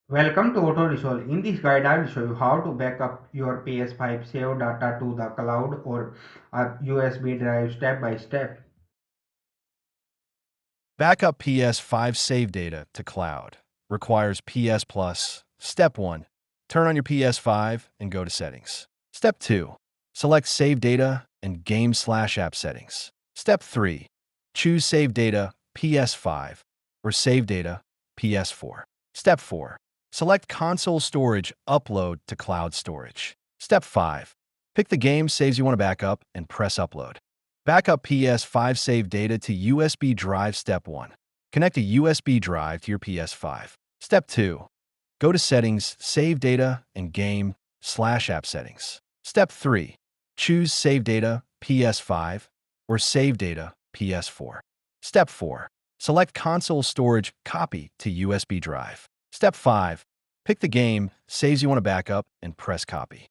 Welcome to Auto Resolve. In this guide, I will show you how to back up your PS5 save data to the cloud or a USB drive step by step. Backup PS5 save data to cloud. Requires PS Plus. Step 1. Turn on your PS5 and go to Settings. Step 2. Select Save Data and Game/App Settings. Step 3. Choose Save Data PS5 or Save Data PS4. Step 4. Select Console Storage Upload to Cloud Storage. Step 5. Pick the game saves you want to back up and press Upload. Backup PS5 save data to USB drive. Step 1. Connect a USB drive to your PS5. Step 2. Go to Settings, Save Data, and Game/App Settings. Step 3. Choose Save Data PS5 or Save Data PS4. Step 4. Select Console Storage Copy to USB drive. Step 5. Pick the game saves you want to back up and press Copy.